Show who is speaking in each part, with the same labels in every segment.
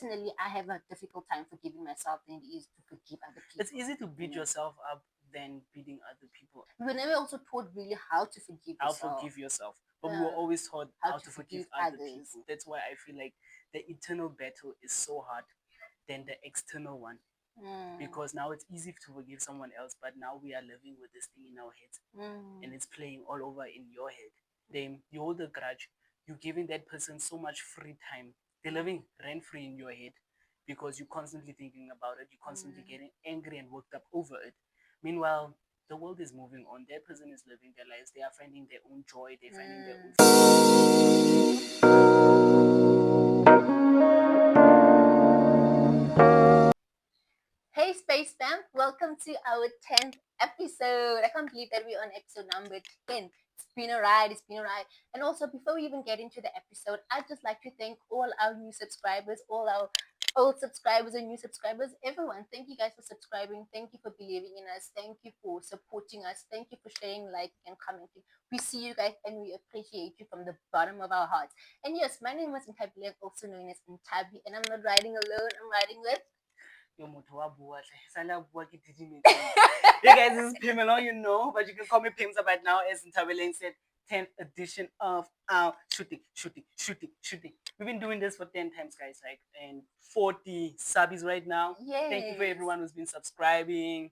Speaker 1: Personally, I have a difficult time forgiving myself than it is to forgive other people.
Speaker 2: It's easy to beat yourself up than beating other people.
Speaker 1: We were never also taught really how to forgive
Speaker 2: How
Speaker 1: yourself.
Speaker 2: forgive yourself, but we were always taught how to forgive other
Speaker 1: others.
Speaker 2: people. That's why I feel like the internal battle is so hard than the external one. Because now it's easy to forgive someone else, but now we are living with this thing in our heads, and it's playing all over in your head. Then you hold a grudge, you're giving that person so much free time. They're living rent free in your head because you're constantly thinking about it, you're constantly getting angry and worked up over it. Meanwhile, the world is moving on. That person is living their lives. They are finding their own joy. They're finding their own.
Speaker 1: Hey Space Fam, welcome to our 10th episode. I can't believe that we're on episode number 10. It's been a ride. And also, before we even get into the episode, I'd just like to thank all our new subscribers, all our old subscribers and new subscribers, everyone. Thank you guys for subscribing. Thank you for believing in us. Thank you for supporting us. Thank you for sharing, liking, and commenting. We see you guys and we appreciate you from the bottom of our hearts. And yes, my name is Ntabi, also known as Ntabi, and I'm not riding alone. I'm riding with
Speaker 2: you guys, this is Pamela, you know, but you can call me Pimsa right now, as Ntabeleng said. 10th edition of our shooting. We've been doing this for 10 times, guys, like, and 40 subbies right now.
Speaker 1: Yes.
Speaker 2: Thank you for everyone who's been subscribing.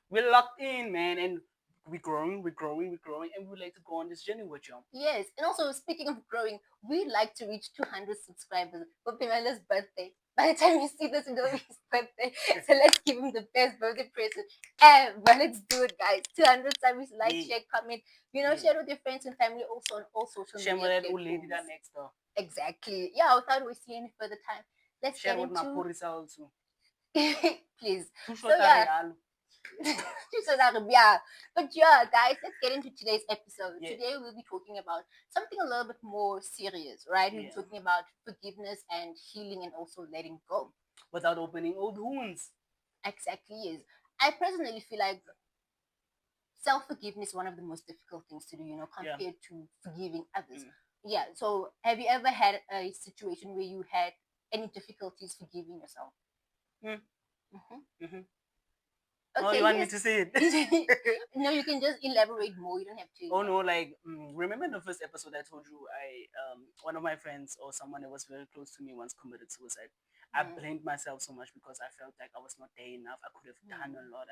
Speaker 2: We're locked in, man, and we're growing, and we'd like to go on this journey with you.
Speaker 1: Yes, and also speaking of growing, we'd like to reach 200 subscribers for Pamela's birthday. By the time you see this, it'll be his birthday. So let's give him the best birthday present ever. Let's do it, guys. 200 subs, like, share, comment. Share with your friends and family also on all social media.
Speaker 2: Share with that old lady that next door.
Speaker 1: Exactly. Yeah, without wasting any further time, let's
Speaker 2: share
Speaker 1: get
Speaker 2: with
Speaker 1: into...
Speaker 2: Mapurisa also.
Speaker 1: Please. So yeah. Yeah, but yeah, guys, let's get into today's episode. Today we'll be talking about something a little bit more serious, right? We'll be talking about forgiveness and healing and also letting go
Speaker 2: without opening old wounds.
Speaker 1: Exactly, yes. I personally feel like self-forgiveness is one of the most difficult things to do, compared to forgiving others. Yeah, so have you ever had a situation where you had any difficulties forgiving yourself?
Speaker 2: Okay, oh, you want me to say it?
Speaker 1: No, you can just elaborate more. You don't have to.
Speaker 2: Oh no, like remember the first episode I told you one of my friends or someone that was very close to me once committed suicide. I blamed myself so much because I felt like I was not there enough. I could have done a lot.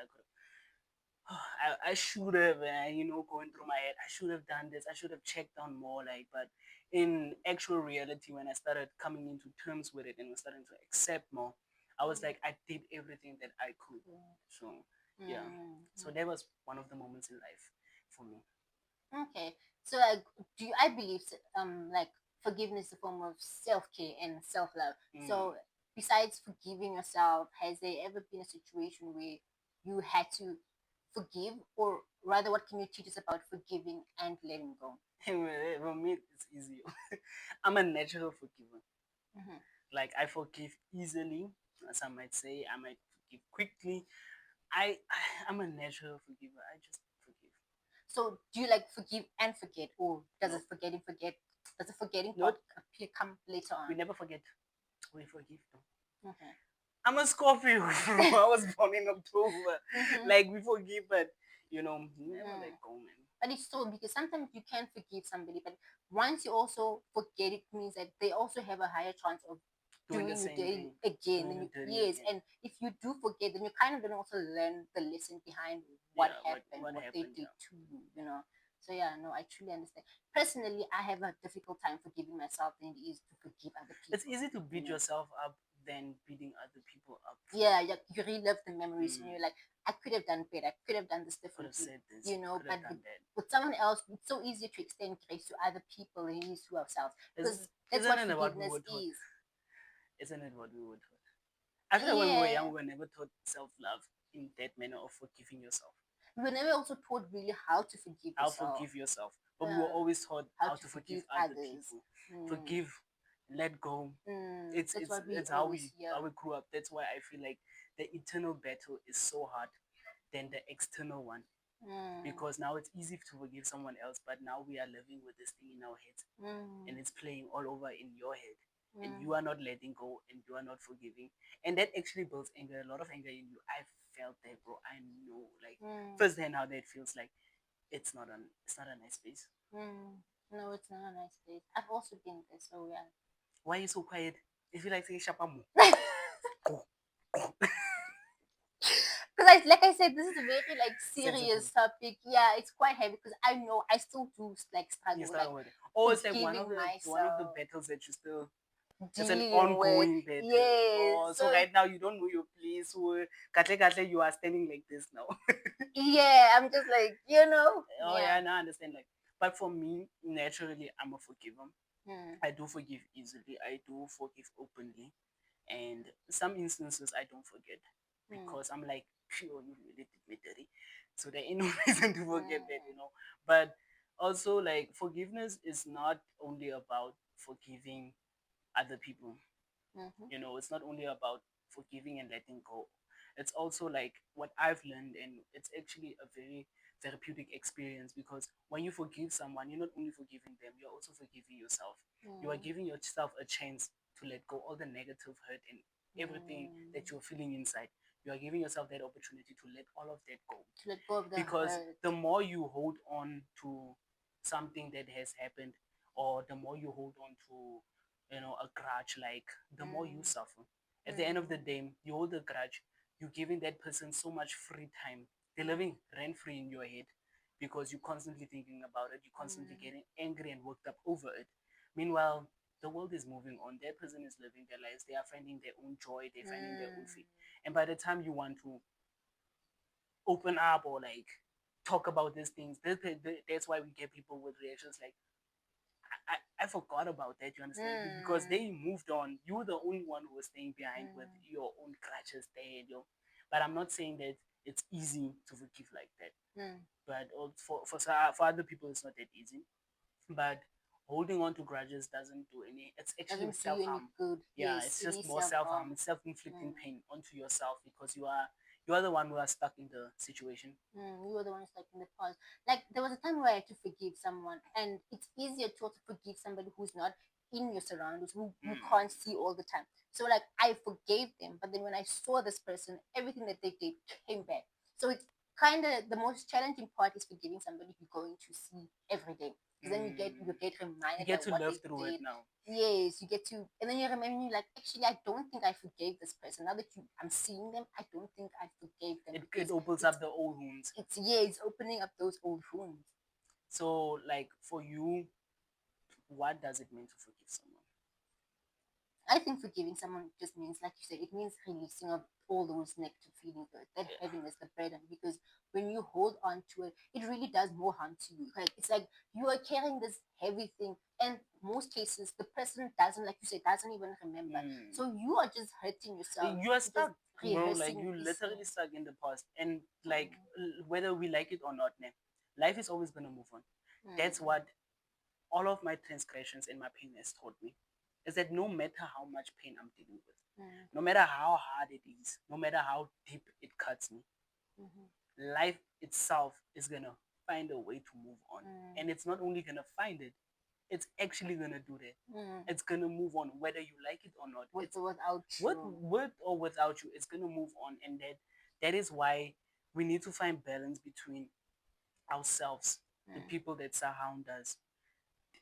Speaker 2: I should have, going through my head, I should have done this. I should have checked on more, like, but in actual reality, when I started coming into terms with it and was starting to accept more, I was like, I did everything that I could. So yeah, so that was one of the moments in life for me.
Speaker 1: Okay, so like, I believe like forgiveness is a form of self-care and self-love. So besides forgiving yourself, has there ever been a situation where you had to forgive, or rather, what can you teach us about forgiving and letting go?
Speaker 2: For me, it's easy. I'm a natural forgiver. Like, I forgive easily, as I might say. I might forgive quickly. I'm a natural forgiver. I just forgive.
Speaker 1: So do you like forgive and forget, or does it forgetting does the forgetting part come later on?
Speaker 2: We never forget. We forgive though. Okay. I'm a Scorpio. I was born in October. Like, we forgive, but never let go, man.
Speaker 1: But it's so, because sometimes you can forgive somebody, but once you also forget, it means that they also have a higher chance of doing the same thing again. Yes, and if you do forget, then you kind of don't also learn the lesson behind what happened, what they did to you, So yeah, no, I truly understand. Personally, I have a difficult time forgiving myself than it is to forgive other people.
Speaker 2: It's easy to beat yourself up than beating other people up.
Speaker 1: Yeah, you relive the memories and you're like, I could have done better, I could have done this differently. But with someone else, it's so easy to extend grace to other people than it is to ourselves. Because that's what forgiveness is.
Speaker 2: Isn't it what we were taught? I feel like when we were young, we were never taught self-love in that manner of forgiving yourself.
Speaker 1: We were never also taught really how to forgive yourself.
Speaker 2: How forgive yourself. But we were always taught how to forgive other people. Forgive, let go. It's how we grew up. That's why I feel like the internal battle is so hard than the external one. Because now it's easy to forgive someone else, but now we are living with this thing in our heads, and it's playing all over in your head. and
Speaker 1: Mm.
Speaker 2: you are not letting go and you are not forgiving, and that actually builds anger, a lot of anger in you. I felt that, bro. I know, like,
Speaker 1: Mm.
Speaker 2: firsthand how that feels. Like, it's not a nice space.
Speaker 1: Mm. No, it's not a nice place. I've also been there, so yeah.
Speaker 2: Why are you so quiet? If you like saying shapamu,
Speaker 1: Because like I said, this is a very like
Speaker 2: sensitive.
Speaker 1: serious topic. Yeah, it's quite heavy because I know I still do like
Speaker 2: You
Speaker 1: struggle with
Speaker 2: start
Speaker 1: like
Speaker 2: with it. Oh, it's like
Speaker 1: forgiving
Speaker 2: one of the
Speaker 1: myself,
Speaker 2: battles that you still. It's an
Speaker 1: dealing with.
Speaker 2: ongoing battle.
Speaker 1: Yes.
Speaker 2: Oh, so
Speaker 1: So
Speaker 2: right now you don't know your place. So, katle katle, you are standing like this now.
Speaker 1: yeah, I'm just like,
Speaker 2: Oh
Speaker 1: yeah.
Speaker 2: yeah, now I understand. Like, but for me, naturally, I'm a forgiver.
Speaker 1: Mm.
Speaker 2: I do forgive easily. I do forgive openly, and some instances I don't forget
Speaker 1: Mm.
Speaker 2: because I'm like, pure, you really did me dirty. So there ain't no reason to forget that,
Speaker 1: Mm.
Speaker 2: But also, like, forgiveness is not only about forgiving other people.
Speaker 1: Mm-hmm.
Speaker 2: It's not only about forgiving and letting go. It's also like what I've learned, and it's actually a very therapeutic experience because when you forgive someone, you're not only forgiving them, you're also forgiving yourself. You are
Speaker 1: Mm.
Speaker 2: giving yourself a chance to let go all the negative hurt and everything that
Speaker 1: Mm.
Speaker 2: you're feeling inside. You are giving yourself that opportunity to let all of that go.
Speaker 1: To let go of the
Speaker 2: Because
Speaker 1: hurt.
Speaker 2: the more you hold on to something that has happened, or the more you hold on to, a grudge, like, the more you
Speaker 1: Mm.
Speaker 2: suffer. At the end of the
Speaker 1: Mm.
Speaker 2: day, you hold a grudge, you're giving that person so much free time. They're
Speaker 1: Mm.
Speaker 2: living rent free in your head because you're constantly thinking about it, you're constantly
Speaker 1: Mm.
Speaker 2: getting angry and worked up over it. Meanwhile, the world is moving on. That person is living their lives. They are finding their own joy. They're finding their own
Speaker 1: Mm.
Speaker 2: fit. And by the time you want to open up or like talk about these things, that's why we get people with reactions like, I forgot about that, you understand? Because
Speaker 1: Mm.
Speaker 2: they moved on. You were the only one who was staying behind with
Speaker 1: Mm.
Speaker 2: your own crutches there. But I'm not saying that it's easy to forgive like that.
Speaker 1: Mm.
Speaker 2: But for other people, it's not that easy. But holding on to grudges doesn't do any. It's actually
Speaker 1: Doesn't do
Speaker 2: self
Speaker 1: you any
Speaker 2: harm.
Speaker 1: good.
Speaker 2: Yeah,
Speaker 1: Yes,
Speaker 2: it's
Speaker 1: it
Speaker 2: just
Speaker 1: is
Speaker 2: more
Speaker 1: self
Speaker 2: self harm.
Speaker 1: harm.
Speaker 2: It's self inflicting
Speaker 1: Mm.
Speaker 2: pain onto yourself because you are the one who are stuck in the situation.
Speaker 1: Mm. You were the one stuck in the past. Like there was a time where I had to forgive someone, and it's easier to also forgive somebody who's not in your surroundings, who you can't
Speaker 2: Mm.
Speaker 1: see all the time. So like I forgave them, but then when I saw this person, everything that they did came back. So it's kind of the most challenging part is forgiving somebody you're going to see every day, because then you
Speaker 2: Mm.
Speaker 1: get
Speaker 2: You
Speaker 1: reminded by
Speaker 2: get to
Speaker 1: what
Speaker 2: live
Speaker 1: they
Speaker 2: through it
Speaker 1: did.
Speaker 2: now.
Speaker 1: Yes, you get to, and then you remember, you're like, actually, I don't think I forgave this person. Now that I'm seeing them, I don't think I forgave them
Speaker 2: It
Speaker 1: because
Speaker 2: opens
Speaker 1: it's
Speaker 2: up the old wounds.
Speaker 1: it's opening up those old wounds.
Speaker 2: So, like, for you, what does it mean to forgive someone?
Speaker 1: I think forgiving someone just means, like you said, it means releasing of all those negative feelings, that
Speaker 2: Yeah.
Speaker 1: heaviness, the burden. Because when you hold on to it, it really does more harm to you. Like it's like you are carrying this heavy thing, and most cases the person doesn't, like you said, doesn't even remember.
Speaker 2: Mm.
Speaker 1: So you are just hurting yourself.
Speaker 2: You are
Speaker 1: You're just
Speaker 2: stuck, bro. Like,
Speaker 1: rehearsing
Speaker 2: you
Speaker 1: this.
Speaker 2: literally stuck in the past, and like,
Speaker 1: Mm,
Speaker 2: whether we like it or not, man, life is always gonna move on. That's
Speaker 1: mm,
Speaker 2: what all of my transgressions and my pain has taught me. Is that no matter how much pain I'm dealing with,
Speaker 1: mm,
Speaker 2: no matter how hard it is, no matter how deep it cuts me,
Speaker 1: mhm,
Speaker 2: life itself is gonna find a way to move on.
Speaker 1: mm,
Speaker 2: And it's not only gonna find it, it's actually gonna do that.
Speaker 1: mm.
Speaker 2: It's gonna move on whether you like it or not.
Speaker 1: With
Speaker 2: It's
Speaker 1: or without you.
Speaker 2: with or without you, it's gonna move on. And that is why we need to find balance between ourselves, the
Speaker 1: Mm,
Speaker 2: people that surround us,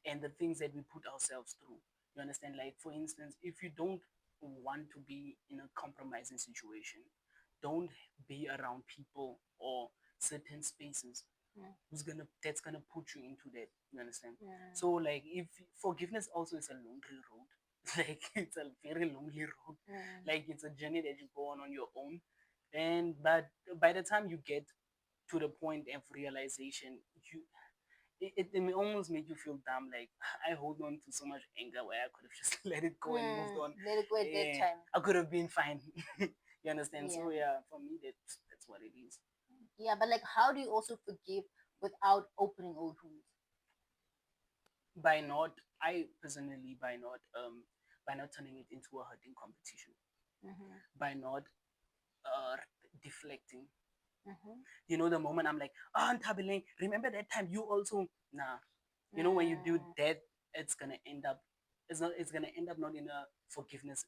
Speaker 2: and the things that we put ourselves through. You understand? Like, for instance, if you don't want to be in a compromising situation, don't be around people or certain spaces
Speaker 1: mm,
Speaker 2: that's gonna put you into that. You understand?
Speaker 1: mm,
Speaker 2: So, like, if forgiveness also is a lonely road, like, it's a very lonely road.
Speaker 1: mm.
Speaker 2: Like, it's a journey that you go on your own. And but by the time you get to the point of realization, it may almost make you feel dumb. Like, I hold on to so much anger where I could have just let it go and moved
Speaker 1: Mm.
Speaker 2: on.
Speaker 1: Let it go at that
Speaker 2: Yeah,
Speaker 1: time.
Speaker 2: I could have been fine. You understand?
Speaker 1: Yeah.
Speaker 2: So yeah, for me, that's what it is.
Speaker 1: Yeah, but like, how do you also forgive without opening old wounds?
Speaker 2: By not, I personally, by not turning it into a hurting competition,
Speaker 1: Mm-hmm.
Speaker 2: by not uh deflecting.
Speaker 1: Mm-hmm.
Speaker 2: The moment I'm like, oh, Ntabeling, remember that time you also, nah. When you do
Speaker 1: Mm.
Speaker 2: that, it's gonna end up it's gonna end up not in a forgiveness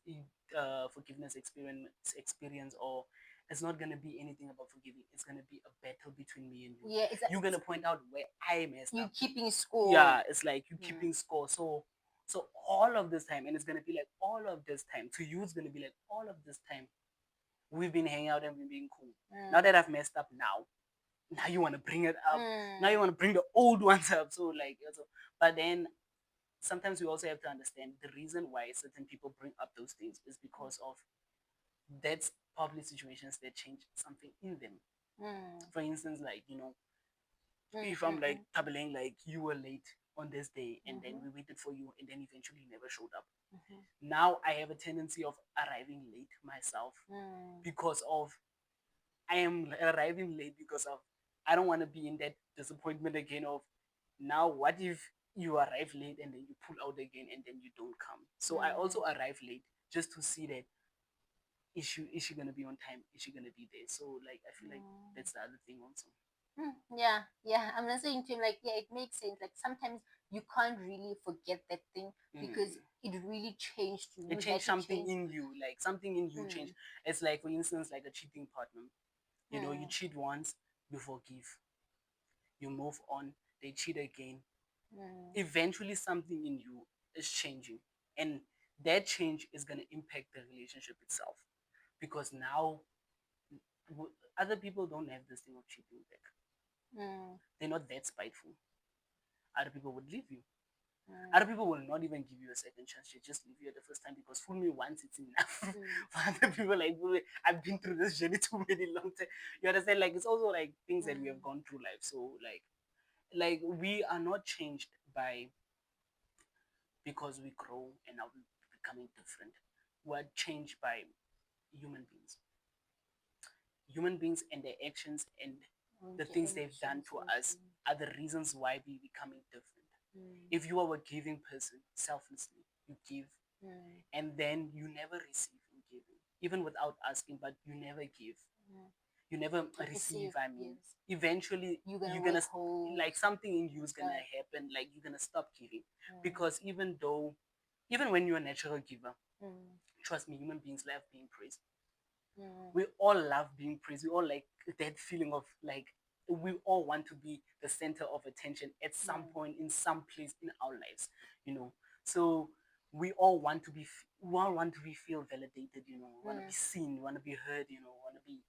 Speaker 2: experience, or it's not gonna be anything about forgiving. It's gonna be a battle between me and you.
Speaker 1: Yeah,
Speaker 2: You're gonna point out where I messed
Speaker 1: you
Speaker 2: up.
Speaker 1: keeping score.
Speaker 2: Yeah, it's like you keeping score. So all of this time, and it's gonna be like all of this time to you, it's gonna be like all of this time we've been hanging out and we've been cool. Now that I've messed up, now you want to bring it up. Now you want to bring the old ones up. So like, but then sometimes we also have to understand the reason why certain people bring up those things is because of that's probably situations that change something in them. For instance, like, if I'm like tabling, like you were late on this day and then we waited for you and then eventually you never showed up. Now I have a tendency of arriving late myself because of I am arriving late because of I don't want to be in that disappointment again of now what if you arrive late and then you pull out again and then you don't come. So I also arrive late just to see that is she gonna be on time? Is she gonna be there? So like I feel like that's the other thing also.
Speaker 1: Yeah, I'm not saying to him like, yeah, it makes sense. Like sometimes you can't really forget that thing because it really changed you.
Speaker 2: It changed something in you, like something in you changed. It's like, for instance, like a cheating partner. You cheat once, you forgive, you move on, they cheat again. Eventually, something in you is changing, and that change is going to impact the relationship itself because now other people don't have this thing of cheating back. They're not that spiteful. Other people would leave you. Other people will not even give you a second chance. They just leave you at the first time because fool me once it's enough. For other people, like, I've been through this journey too many long time. You understand? Like, it's also like things that we have gone through life. So like we are not changed by because we grow and now we're becoming different. We're changed by human beings. Human beings and their actions and the things they've done to us are the reasons why we're becoming different. If you are a giving person, selflessly, you give, and then you never receive in giving, even without asking, but you never give. You never receive, I mean. Yes. Eventually, you're gonna like something in you is gonna happen, like you're gonna stop giving. Because even when you're a natural giver, trust me, human beings love being praised. We all love being praised. We all like that feeling of like we all want to be the center of attention at some point in some place in our lives. So we all want to be feel validated. We want to be seen, we want to be heard, want to be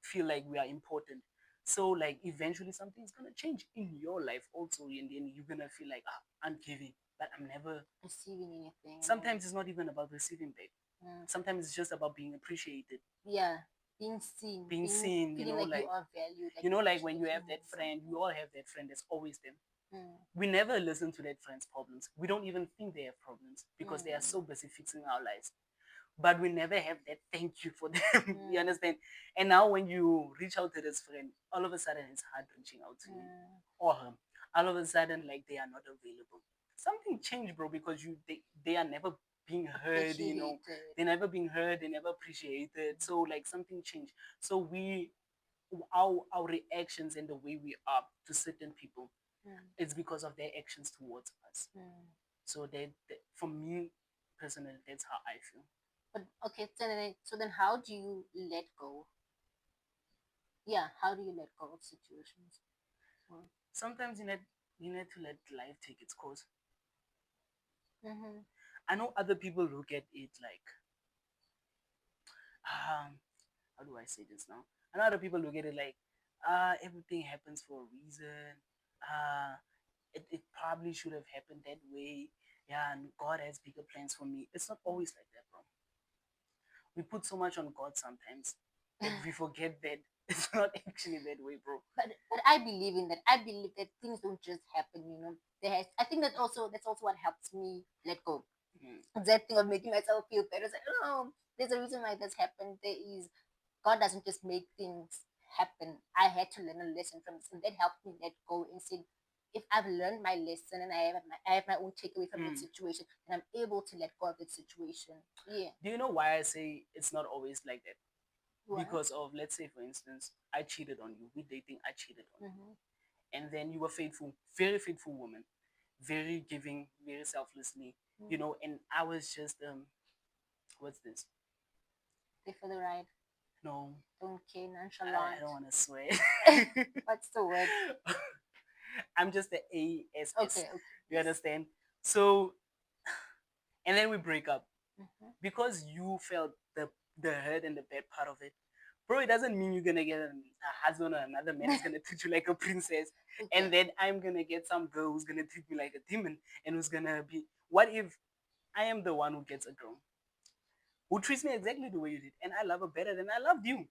Speaker 2: feel like we are important. So like eventually something's gonna change in your life also, and then you're gonna feel like I'm giving, but I'm never
Speaker 1: receiving anything.
Speaker 2: Sometimes it's not even about receiving back. Sometimes it's just about being appreciated.
Speaker 1: Yeah, being seen.
Speaker 2: Being seen,
Speaker 1: feeling like you are valued.
Speaker 2: Like when you have that friend, we all have that friend that's always them. We never listen to that friend's problems. We don't even think they have problems because they are so busy fixing our lives. But we never have that thank you for them. You understand? And now when you reach out to this friend, all of a sudden it's hard reaching out to him or her. All of a sudden, like they are not available. Something changed, bro, because they are never being heard. They're never being heard, they never appreciated. So like something changed. So our reactions and the way we are to certain people, it's because of their actions towards us. So for me personally, that's how I feel. But
Speaker 1: okay, so then how do you let go? Yeah, how do you let go of situations?
Speaker 2: Sometimes you need to let life take its course. I know other people look at it like, how do I say this now? I know other people look at it like, everything happens for a reason. It probably should have happened that way. Yeah, and God has bigger plans for me. It's not always like that, bro. We put so much on God sometimes that we forget that it's not actually that way, bro.
Speaker 1: But I believe in that. I believe that things don't just happen. I think that's also what helps me let go. That thing of making myself feel better. It's like, oh, there's a reason why this happened. God doesn't just make things happen. I had to learn a lesson from this, and that helped me let go and say, if I've learned my lesson and I have my own takeaway from that situation, and I'm able to let go of that situation. Yeah.
Speaker 2: Do you know why I say it's not always like that? Why? Because of, let's say, for instance, I cheated on you. We dating, I cheated on you. And then you were faithful, very faithful woman, very giving, very selflessly. you know, and I was just what's this?
Speaker 1: Stay for the ride.
Speaker 2: No,
Speaker 1: Don't care,
Speaker 2: I
Speaker 1: nonchalant.
Speaker 2: don't want to swear.
Speaker 1: What's the word?
Speaker 2: I'm just the ASS.
Speaker 1: Okay, okay.
Speaker 2: You understand? So, and then we break up
Speaker 1: Mm-hmm.
Speaker 2: because you felt the hurt and the bad part of it. Bro, it doesn't mean you're gonna get a husband or another man who's gonna treat you like a princess,
Speaker 1: Okay.
Speaker 2: and then I'm gonna get some girl who's gonna treat me like a demon, and who's gonna be. What if I am the one who gets a girl who treats me exactly the way you did, and I love her better than I loved you?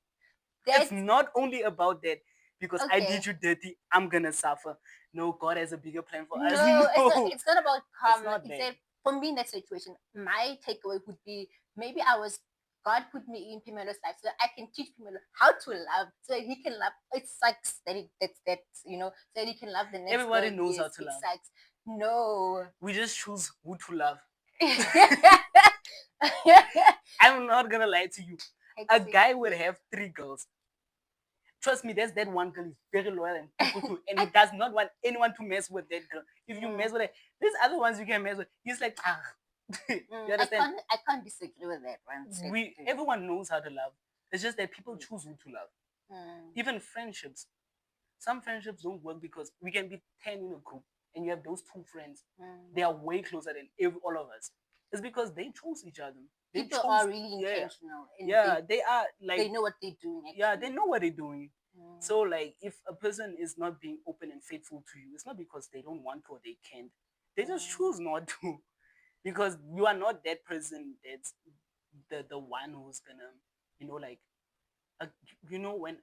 Speaker 2: It's not only about that because I
Speaker 1: Okay.
Speaker 2: did you dirty, I'm gonna suffer. No, God has a bigger plan for us.
Speaker 1: No,
Speaker 2: No,
Speaker 1: it's not about
Speaker 2: it's
Speaker 1: karma.
Speaker 2: not
Speaker 1: It's
Speaker 2: that.
Speaker 1: that for me in that situation, my takeaway would be maybe God put me in Pimelo's life so that I can teach Pimelo how to love, so that he can love. It sucks that that's so that he can love the next
Speaker 2: Everybody
Speaker 1: girl.
Speaker 2: knows
Speaker 1: Yes,
Speaker 2: how to
Speaker 1: it
Speaker 2: love.
Speaker 1: sucks. No.
Speaker 2: We just choose who to love. I'm not gonna lie to you. A guy would have 3 girls. Trust me, there's that one girl is very loyal and people and he does not want anyone to mess with that girl. If you mess with her, these other ones you can mess with. He's like, you understand?
Speaker 1: I can't disagree with that one.
Speaker 2: Everyone knows how to love. It's just that people choose who to love. Even friendships. Some friendships don't work because we can be 10 in a group and you have those 2 friends. They are way closer than all of us. It's because they chose each other.
Speaker 1: People are really intentional.
Speaker 2: Yeah, they are like
Speaker 1: they know what they're doing. Actually.
Speaker 2: Yeah, they know what they're doing. So like if a person is not being open and faithful to you, it's not because they don't want to or they can't. They just choose not to. Because you are not that person that's the one who's gonna, like uh, when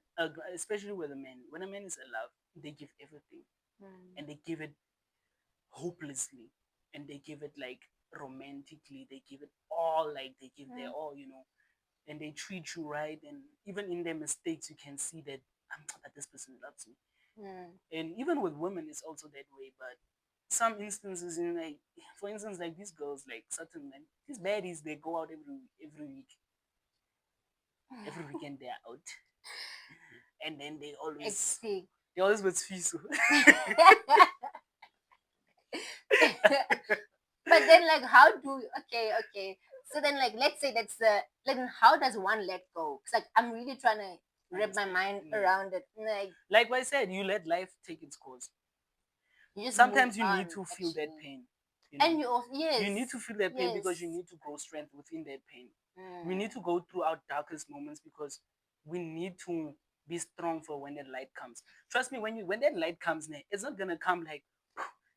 Speaker 2: especially with a man, when a man is in love, they give everything and they give it hopelessly and they give it like romantically, they give it all, like they give their all, and they treat you right, and even in their mistakes you can see that that this person loves me. And even with women it's also that way, but some instances, like for instance, like these girls, like certain men, these baddies, they go out every week, every weekend they're out, and then they always with fiso.
Speaker 1: But then like how do okay so then like let's say that's like how does one let go? Because like I'm really trying to wrap my mind around it.
Speaker 2: Like I said, you let life take its course.
Speaker 1: You
Speaker 2: sometimes you need to feel that pain,
Speaker 1: and you also
Speaker 2: you need to feel that pain because you need to grow strength within that pain. We need to go through our darkest moments because we need to be strong for when that light comes. Trust me, when that light comes, it's not gonna come like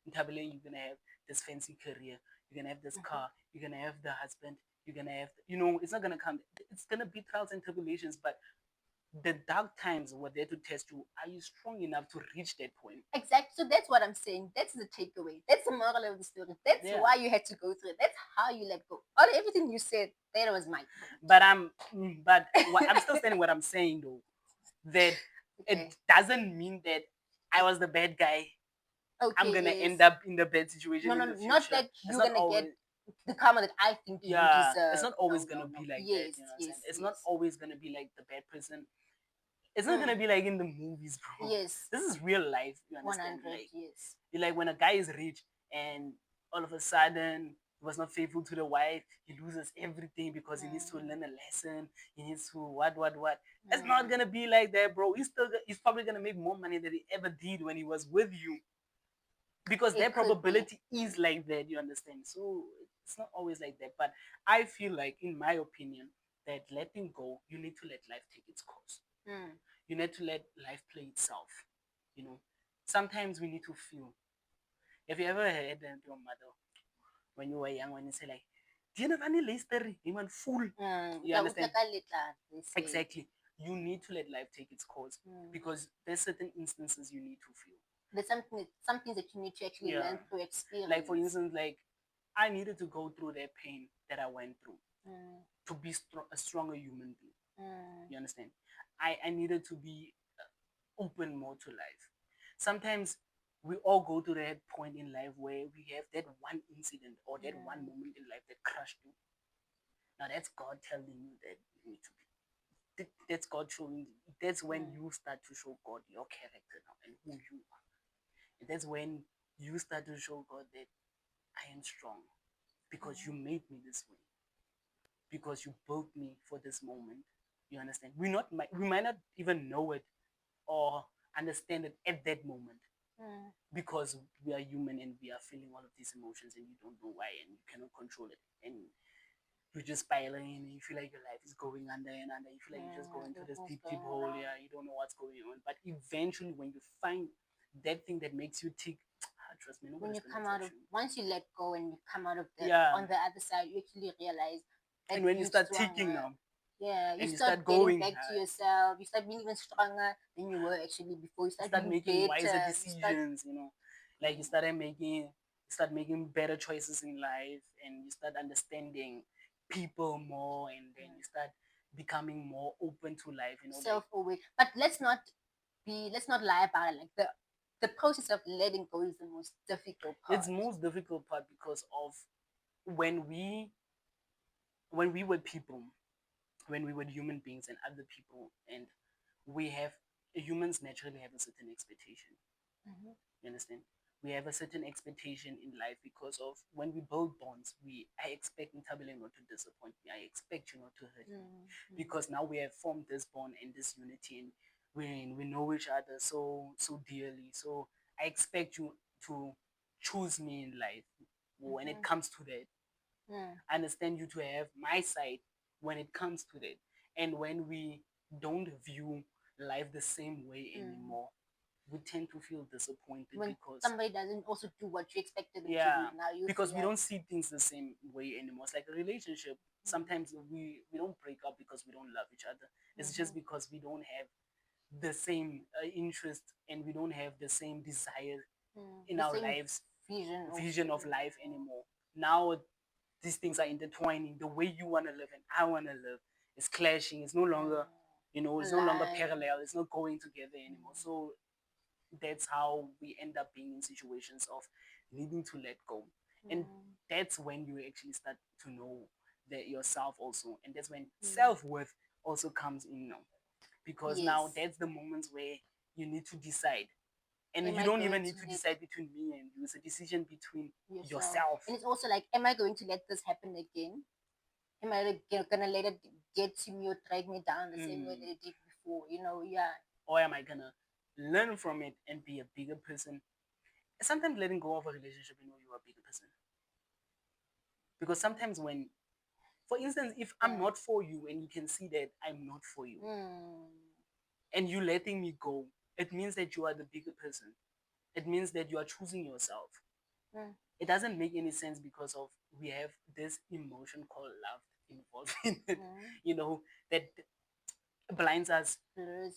Speaker 2: in Tabele, you're gonna have this fancy career, you're gonna have this car, you're gonna have the husband, you're gonna have it's not gonna come. It's gonna be trials and tribulations, but the dark times were there to test you. Are you strong enough to reach that point?
Speaker 1: Exactly. So that's what I'm saying. That's the takeaway. That's the moral of the story. That's why you had to go through it. That's how you let go. Everything you said, that was my point.
Speaker 2: But I'm still saying what I'm saying though. That it doesn't mean that I was the bad guy. I'm gonna end up in the bad situation.
Speaker 1: No,
Speaker 2: in the future.
Speaker 1: Not that you're gonna get the karma that I think you deserve.
Speaker 2: It's not always gonna be like that. It's not always gonna be like the bad person. It's not gonna be like in the movies, bro.
Speaker 1: Yes.
Speaker 2: This is real life. You understand?
Speaker 1: 100,
Speaker 2: like,
Speaker 1: yes.
Speaker 2: Like when a guy is rich and all of a sudden he was not faithful to the wife, he loses everything because he needs to learn a lesson. He needs to what. It's not gonna be like that, bro. He's probably gonna make more money than he ever did when he was with you. Because their probability is like that, you understand? So it's not always like that. But I feel like, in my opinion, that letting go, you need to let life take its course. You need to let life play itself. Sometimes we need to feel. Have you ever heard your mother when you were young, when you say like, do you have any history? You want fool. You understand? Exactly. You need to let life take its course because there's certain instances you need to feel.
Speaker 1: There's something that you need to actually learn through experience.
Speaker 2: Like for instance, like I needed to go through that pain that I went through to be a stronger human being. You understand? I needed to be open more to life. Sometimes we all go to that point in life where we have that one incident or that one moment in life that crushed you. Now that's God telling you that you need to be. That's God showing you. That's when you start to show God your character now and who you are. And that's when you start to show God that I am strong. because you made me this way, because you built me for this moment. You understand? We might not even know it or understand it at that moment because we are human and we are feeling all of these emotions and you don't know why and you cannot control it and you're just spiraling and you feel like your life is going under and under. You feel like you're just going to this deep, deep hole. Yeah, you don't know what's going on. But eventually, when you find that thing that makes you tick, trust me,
Speaker 1: when
Speaker 2: nobody's
Speaker 1: you
Speaker 2: gonna
Speaker 1: come out
Speaker 2: touch
Speaker 1: of
Speaker 2: you.
Speaker 1: once you let go and you come out of the
Speaker 2: Yeah.
Speaker 1: on the other side, you actually realize that
Speaker 2: And when you
Speaker 1: you've
Speaker 2: start
Speaker 1: stronger.
Speaker 2: ticking now,
Speaker 1: Yeah, you
Speaker 2: and you
Speaker 1: start
Speaker 2: start
Speaker 1: getting
Speaker 2: going,
Speaker 1: back to yourself. You start being even stronger than you were actually before. You
Speaker 2: you
Speaker 1: start,
Speaker 2: start
Speaker 1: being
Speaker 2: making wiser
Speaker 1: better.
Speaker 2: decisions. You know, like you start making better choices in life, and you start understanding people more, and then you start becoming more open to life. You know,
Speaker 1: self-aware. But let's not lie about it. Like the process of letting go is the most difficult part.
Speaker 2: it's most difficult part because of when we when we were people, when we were human beings and other people, and we have humans naturally have a certain expectation. You understand? We have a certain expectation in life because of when we build bonds, I expect Ntabile not to disappoint me. I expect you not to hurt me. Because now we have formed this bond and this unity and we know each other so dearly. So I expect you to choose me in life when it comes to that. I understand you to have my side when it comes to that. And when we don't view life the same way anymore, we tend to feel disappointed
Speaker 1: when
Speaker 2: because
Speaker 1: somebody doesn't also do what you expected them to do. Now you
Speaker 2: because we don't see things the same way anymore. It's like a relationship. Sometimes we don't break up because we don't love each other. It's just because we don't have the same interest and we don't have the same desire in our lives, vision of life anymore. Now these things are intertwining. The way you want to live and I want to live is clashing. It's no longer, it's no longer parallel. It's not going together anymore. So that's how we end up being in situations of needing to let go. And that's when you actually start to know that yourself also. And that's when self-worth also comes in now. Because now that's the moments where you need to decide. And you don't even need to decide between me and you. It's a decision between yourself.
Speaker 1: And it's also like, am I going to let this happen again? Am I gonna let it get to me or drag me down the same way that it did before?
Speaker 2: Or am I gonna learn from it and be a bigger person? Sometimes letting go of a relationship, you're a bigger person. Because sometimes when, for instance, if I'm not for you and you can see that I'm not for you, and you letting me go, it means that you are the bigger person. It means that you are choosing yourself. It doesn't make any sense because of we have this emotion called love involved in it, that blinds us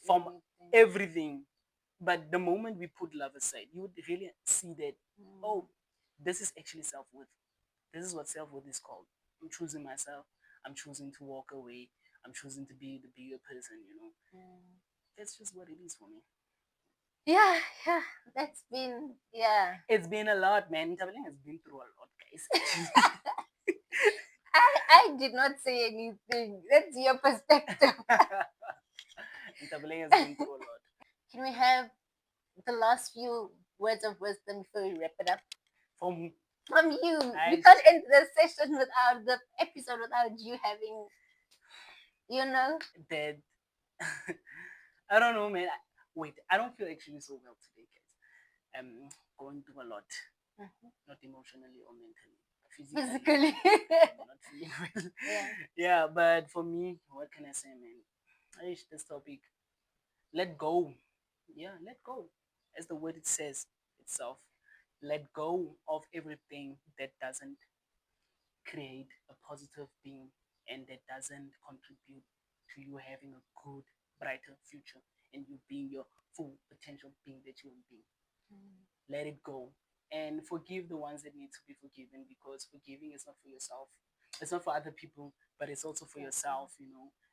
Speaker 2: from everything. But the moment we put love aside, you would really see that, oh, this is actually self-worth. This is what self-worth is called. I'm choosing myself. I'm choosing to walk away. I'm choosing to be the bigger person. That's just what it is for me.
Speaker 1: Yeah, that's been,
Speaker 2: It's been a lot, man. Traveling has been through a lot, guys.
Speaker 1: I did not say anything. That's your perspective.
Speaker 2: Traveling has been through a lot.
Speaker 1: Can we have the last few words of wisdom before we wrap it up?
Speaker 2: From
Speaker 1: you.
Speaker 2: I
Speaker 1: We can't end the session without the episode without you having,
Speaker 2: that. I don't know, man. Wait, I don't feel actually so well today, guys. I'm going through a lot, not emotionally or mentally, physically. I'm not feeling well. Yeah, but for me, what can I say, man? I reached this topic. Let go. Yeah, let go. As the word it says itself. Let go of everything that doesn't create a positive being and that doesn't contribute to you having a good, brighter future and you being your full potential being that you will be. Let it go and forgive the ones that need to be forgiven because forgiving is not for yourself. It's not for other people, but it's also for yourself.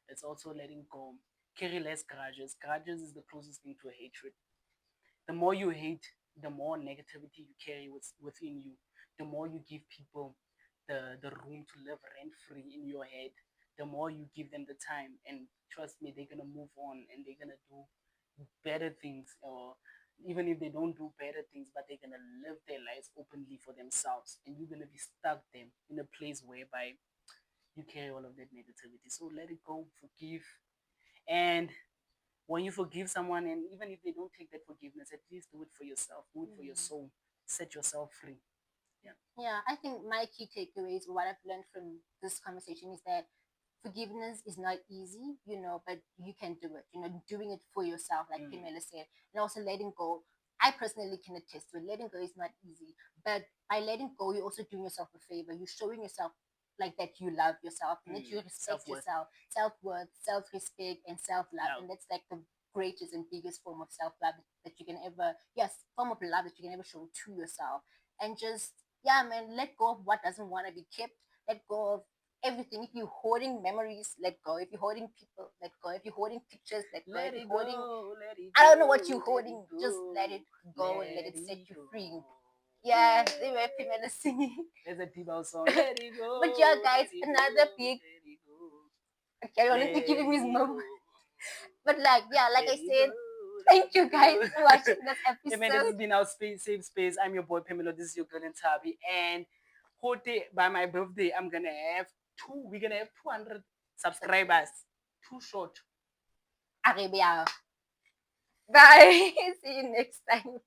Speaker 2: It's also letting go. Carry less grudges. Grudges is the closest thing to a hatred. The more you hate, the more negativity you carry within you. The more you give people the room to live rent free in your head, the more you give them the time. And trust me, they're gonna move on and they're gonna do better things or even if they don't do better things, but they're gonna live their lives openly for themselves, and you're gonna be stuck them in a place whereby you carry all of that negativity. So let it go, forgive, and when you forgive someone, and even if they don't take that forgiveness, at least do it for yourself, do it for your soul, set yourself free. Yeah.
Speaker 1: Yeah, I think my key takeaways, what I've learned from this conversation is that forgiveness is not easy, but you can do it. Doing it for yourself, like
Speaker 2: Mm.
Speaker 1: Pamela said, and also letting go. I personally can attest to it. Letting go is not easy, but by letting go, you're also doing yourself a favor. You're showing yourself like that you love yourself and that you respect
Speaker 2: Self-worth.
Speaker 1: yourself, self worth, self respect, and self love,
Speaker 2: Love.
Speaker 1: and that's like the greatest and biggest form of self love that you can ever, yes, form of love that you can ever show to yourself, and just yeah, man, let go of what doesn't want to be kept. Let go of everything. If you're hoarding memories, let go. If you're hoarding people, let go. If you're hoarding pictures, let go. If
Speaker 2: Let
Speaker 1: you're
Speaker 2: it
Speaker 1: hoarding,
Speaker 2: go, let it
Speaker 1: I don't know
Speaker 2: go,
Speaker 1: what you're
Speaker 2: let it
Speaker 1: hoarding, just
Speaker 2: go,
Speaker 1: let it go and let
Speaker 2: let
Speaker 1: it set
Speaker 2: it
Speaker 1: you
Speaker 2: go.
Speaker 1: free. Yeah, they were female singing.
Speaker 2: There's a deep house song. Let it
Speaker 1: But yeah,
Speaker 2: go,
Speaker 1: guys,
Speaker 2: let it go,
Speaker 1: another big.
Speaker 2: let it go,
Speaker 1: Okay, I only
Speaker 2: let
Speaker 1: giving me
Speaker 2: it
Speaker 1: moment.
Speaker 2: go,
Speaker 1: But like, yeah, like
Speaker 2: let
Speaker 1: I
Speaker 2: it go,
Speaker 1: said,
Speaker 2: let
Speaker 1: thank you
Speaker 2: it
Speaker 1: guys
Speaker 2: go.
Speaker 1: for watching this
Speaker 2: Yeah, man, this has
Speaker 1: episode.
Speaker 2: been our safe space. I'm your boy Pamela. This is your girl Tabi. And by my birthday, we're gonna have 200 subscribers. Too short.
Speaker 1: Arabia. Bye. See you next time.